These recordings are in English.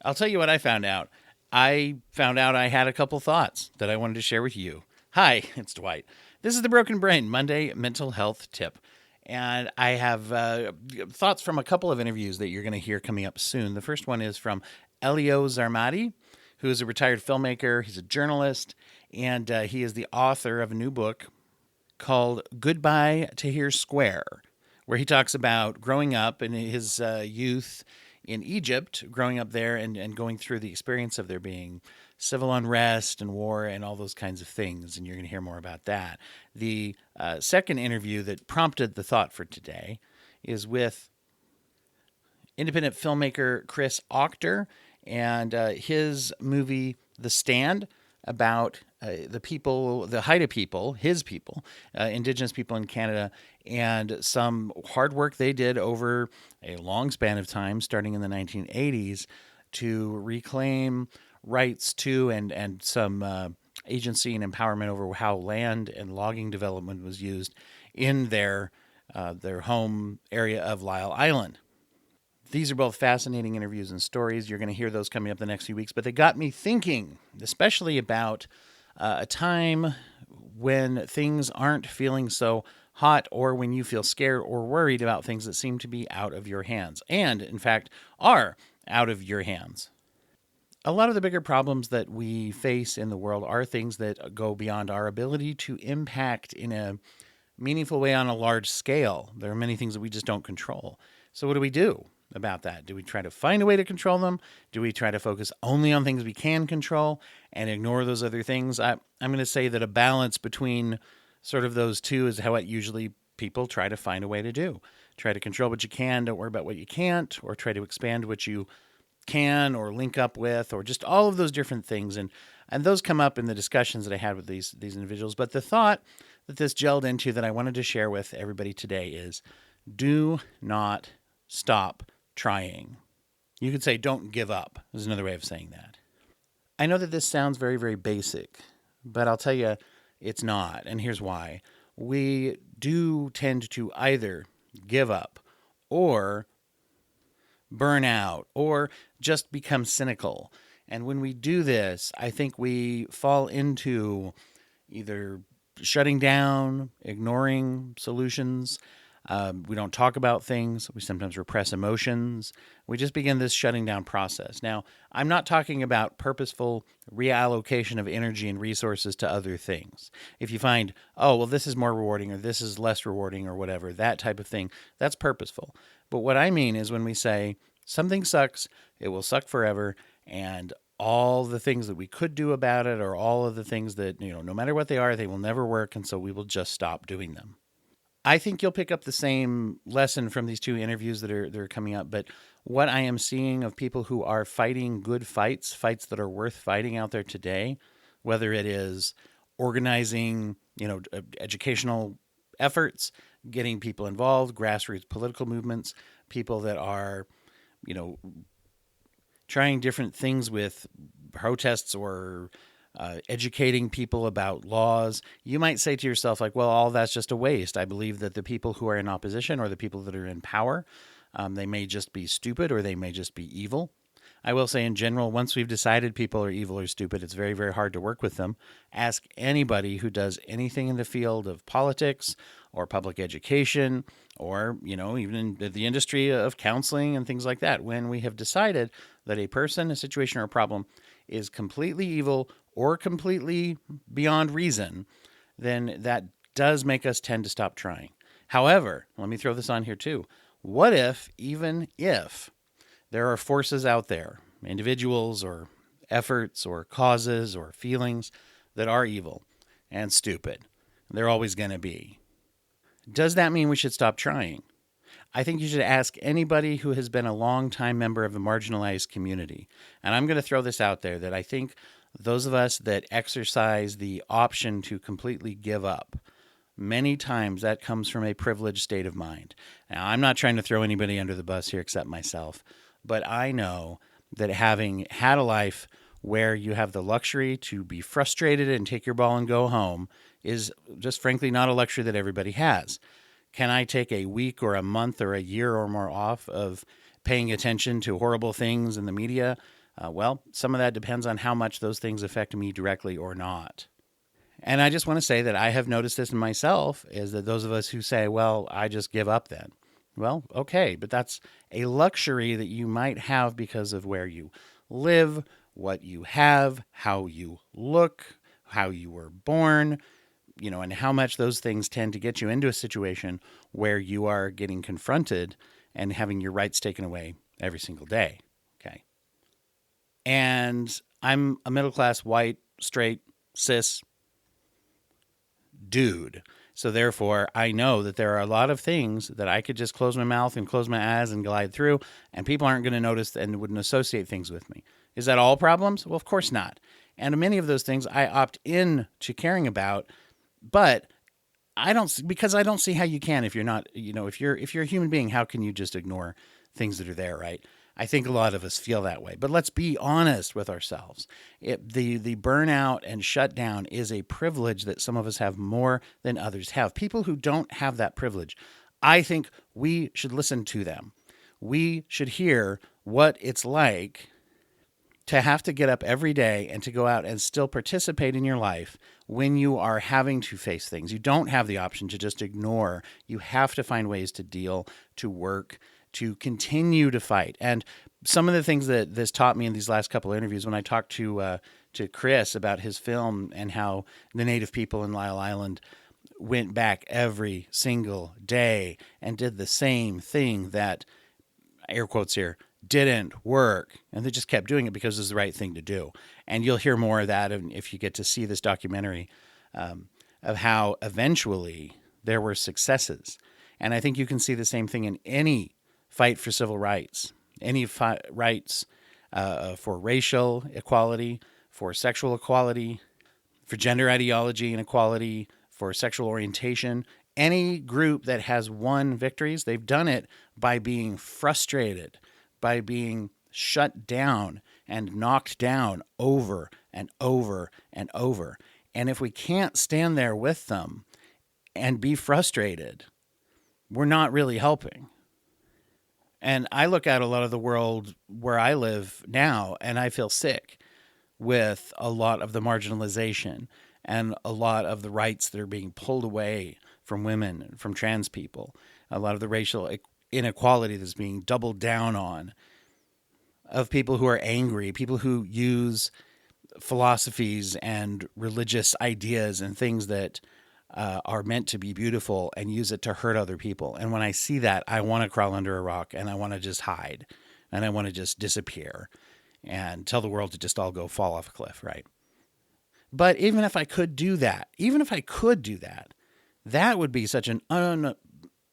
I'll tell you what I found out. I found out I had a couple thoughts that I wanted to share with you. Hi, it's Dwight. This is the Broken Brain Monday mental health tip. And I have thoughts from a couple of interviews that you're going to hear coming up soon. The first one is from Elio Zarmati, who is a retired filmmaker. He's a journalist, and he is the author of a new book called Goodbye Tahrir Square, where he talks about growing up in his youth in Egypt, growing up there and going through the experience of there being civil unrest and war and all those kinds of things. And you're going to hear more about that. The second interview that prompted the thought for today is with independent filmmaker Chris Octor and his movie The Stand about the people, the Haida people, his people, indigenous people in Canada, and some hard work they did over a long span of time, starting in the 1980s, to reclaim rights to and some agency and empowerment over how land and logging development was used in their home area of Lyle Island. These are both fascinating interviews and stories. You're going to hear those coming up the next few weeks, but they got me thinking, especially about a time when things aren't feeling so hot or when you feel scared or worried about things that seem to be out of your hands and, in fact, are out of your hands. A lot of the bigger problems that we face in the world are things that go beyond our ability to impact in a meaningful way on a large scale. There are many things that we just don't control. So what do we do about that? Do we try to find a way to control them? Do we try to focus only on things we can control and ignore those other things? I'm going to say that a balance between sort of those two is how it usually people try to find a way to do. Try to control what you can, don't worry about what you can't, or try to expand what you can or link up with, or just all of those different things. And those come up in the discussions that I had with these individuals. But the thought that this gelled into that I wanted to share with everybody today is do not stop trying. You could say don't give up is another way of saying that. I know that this sounds very, very basic, but I'll tell you it's not. And here's why. We do tend to either give up or burn out or just become cynical. And when we do this, I think we fall into either shutting down, ignoring solutions. We don't talk about things. We sometimes repress emotions. We just begin this shutting down process. Now, I'm not talking about purposeful reallocation of energy and resources to other things. If you find, oh, well, this is more rewarding or this is less rewarding or whatever, that type of thing, that's purposeful. But what I mean is when we say something sucks, it will suck forever, and all the things that we could do about it or all of the things that, no matter what they are, they will never work, and so we will just stop doing them. I think you'll pick up the same lesson from these two interviews that are coming up. But what I am seeing of people who are fighting good fights, fights that are worth fighting out there today, whether it is organizing, educational efforts, getting people involved, grassroots political movements, people that are, trying different things with protests or educating people about laws, you might say to yourself, like, well, all that's just a waste. I believe that the people who are in opposition or the people that are in power, they may just be stupid or they may just be evil. I will say in general, once we've decided people are evil or stupid, it's very, very hard to work with them. Ask anybody who does anything in the field of politics or public education or, even in the industry of counseling and things like that. When we have decided that a person, a situation, or a problem is completely evil or completely beyond reason, then that does make us tend to stop trying. However, let me throw this on here too. What if, even if, there are forces out there, individuals or efforts or causes or feelings that are evil and stupid? They're always going to be. Does that mean we should stop trying? I think you should ask anybody who has been a long-time member of a marginalized community. And I'm going to throw this out there that I think those of us that exercise the option to completely give up, many times that comes from a privileged state of mind. Now, I'm not trying to throw anybody under the bus here except myself, but I know that having had a life where you have the luxury to be frustrated and take your ball and go home is just frankly not a luxury that everybody has. Can I take a week or a month or a year or more off of paying attention to horrible things in the media? Well, some of that depends on how much those things affect me directly or not. And I just want to say that I have noticed this in myself is that those of us who say, well, I just give up then. Well, okay, but that's a luxury that you might have because of where you live, what you have, how you look, how you were born, and how much those things tend to get you into a situation where you are getting confronted and having your rights taken away every single day. Okay. And I'm a middle class, white, straight, cis dude. So therefore, I know that there are a lot of things that I could just close my mouth and close my eyes and glide through, and people aren't going to notice and wouldn't associate things with me. Is that all problems? Well, of course not. And many of those things I opt in to caring about, but I don't see how you can if you're not, if you're a human being, how can you just ignore things that are there, right? I think a lot of us feel that way, but let's be honest with ourselves. The burnout and shutdown is a privilege that some of us have more than others have. People who don't have that privilege, I think we should listen to them. We should hear what it's like to have to get up every day and to go out and still participate in your life when you are having to face things. You don't have the option to just ignore. You have to find ways to deal, to work, to continue to fight. And some of the things that this taught me in these last couple of interviews, when I talked to Chris about his film and how the Native people in Lyle Island went back every single day and did the same thing that, air quotes here, didn't work. And they just kept doing it because it was the right thing to do. And you'll hear more of that if you get to see this documentary of how eventually there were successes. And I think you can see the same thing in any fight for civil rights, any rights for racial equality, for sexual equality, for gender ideology and equality, for sexual orientation. Any group that has won victories, they've done it by being frustrated, by being shut down and knocked down over and over and over. And if we can't stand there with them and be frustrated, we're not really helping. And I look at a lot of the world where I live now, and I feel sick with a lot of the marginalization and a lot of the rights that are being pulled away from women, from trans people, a lot of the racial inequality that's being doubled down on, of people who are angry, people who use philosophies and religious ideas and things that are meant to be beautiful and use it to hurt other people. And when I see that, I want to crawl under a rock and I want to just hide and I want to just disappear and tell the world to just all go fall off a cliff, right? But even if I could do that, that would be such an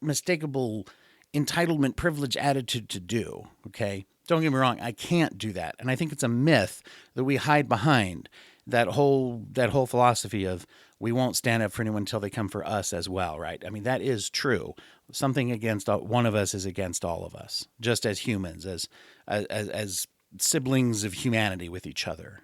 unmistakable entitlement privilege attitude to do, okay? Don't get me wrong, I can't do that. And I think it's a myth that we hide behind, that whole philosophy of we won't stand up for anyone until they come for us as well, right? I mean, that is true. Something against one of us is against all of us, just as humans, as siblings of humanity with each other.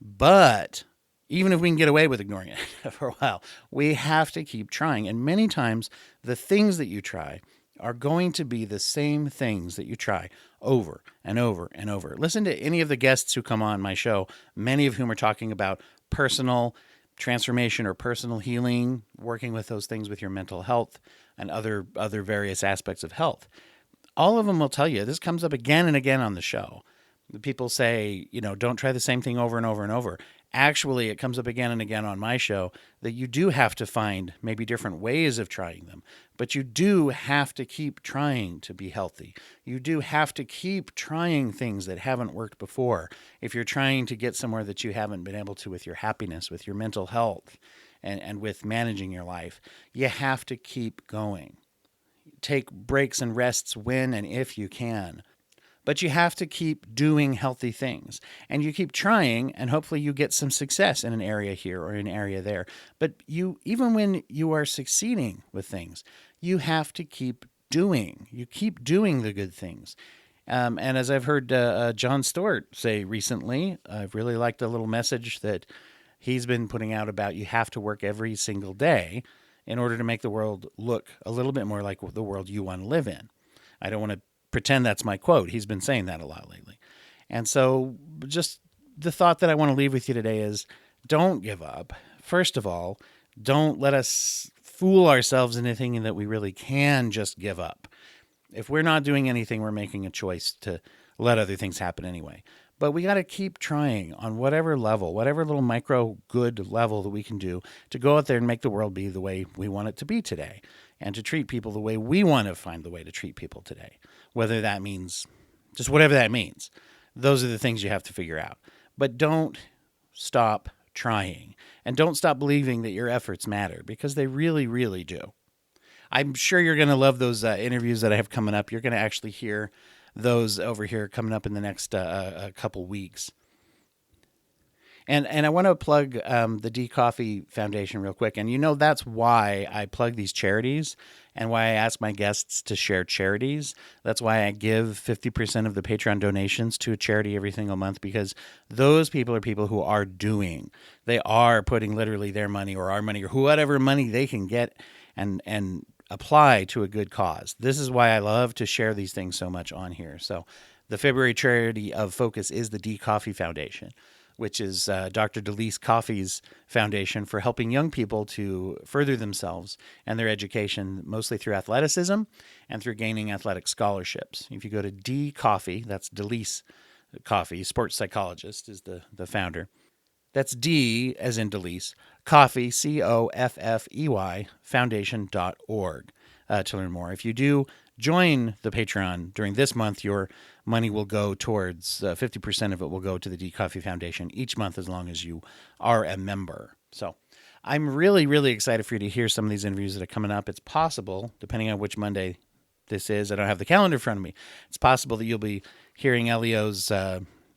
But even if we can get away with ignoring it for a while, we have to keep trying. And many times the things that you try are going to be the same things that you try over and over and over. Listen to any of the guests who come on my show, many of whom are talking about personal transformation or personal healing, working with those things with your mental health and other various aspects of health. All of them will tell you, this comes up again and again on the show. People say, don't try the same thing over and over and over. Actually, it comes up again and again on my show that you do have to find maybe different ways of trying them, but you do have to keep trying to be healthy. You do have to keep trying things that haven't worked before. If you're trying to get somewhere that you haven't been able to with your happiness, with your mental health, and with managing your life, you have to keep going. Take breaks and rests when and if you can. But you have to keep doing healthy things. And you keep trying, and hopefully you get some success in an area here or an area there. But even when you are succeeding with things, you have to keep doing. You keep doing the good things. And as I've heard Jon Stewart say recently, I've really liked a little message that he's been putting out about you have to work every single day in order to make the world look a little bit more like the world you want to live in. I don't want to pretend that's my quote. He's been saying that a lot lately. And so, just the thought that I want to leave with you today is don't give up. First of all, don't let us fool ourselves into thinking that we really can just give up. If we're not doing anything, we're making a choice to let other things happen anyway. But we got to keep trying on whatever level, whatever little micro good level that we can do to go out there and make the world be the way we want it to be today and to treat people the way we want to find the way to treat people today. Whether that means just whatever that means. Those are the things you have to figure out. But don't stop trying and don't stop believing that your efforts matter because they really, really do. I'm sure you're going to love those interviews that I have coming up. You're going to actually hear those over here coming up in the next couple weeks. And I want to plug the D Coffee Foundation real quick. And that's why I plug these charities and why I ask my guests to share charities. That's why I give 50% of the Patreon donations to a charity every single month, because those people are people who are doing. They are putting literally their money or our money or whatever money they can get and apply to a good cause. This is why I love to share these things so much on here. So the February charity of focus is the D Coffee Foundation, which is Dr. Delise Coffey's foundation for helping young people to further themselves and their education, mostly through athleticism and through gaining athletic scholarships. If you go to D Coffey, that's Delise Coffey, sports psychologist is the founder. That's D as in Delise, Coffey, Coffey, foundation.org to learn more. If you do join the Patreon during this month, your money will go towards 50% of it will go to the D Coffee Foundation each month as long as you are a member. So I'm really, really excited for you to hear some of these interviews that are coming up. It's possible, depending on which Monday this is, I don't have the calendar in front of me, it's possible that you'll be hearing Elio's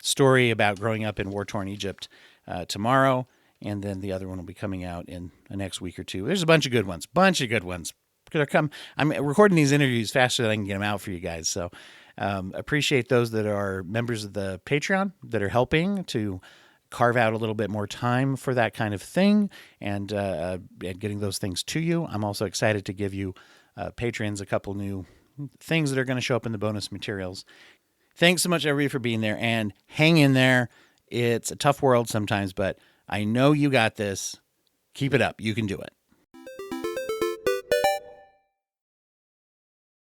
story about growing up in war-torn Egypt tomorrow, and then the other one will be coming out in the next week or two. There's a bunch of good ones. I'm recording these interviews faster than I can get them out for you guys. So appreciate those that are members of the Patreon that are helping to carve out a little bit more time for that kind of thing and getting those things to you. I'm also excited to give you patrons a couple new things that are going to show up in the bonus materials. Thanks so much, everybody, for being there, and hang in there. It's a tough world sometimes, but I know you got this. Keep it up. You can do it.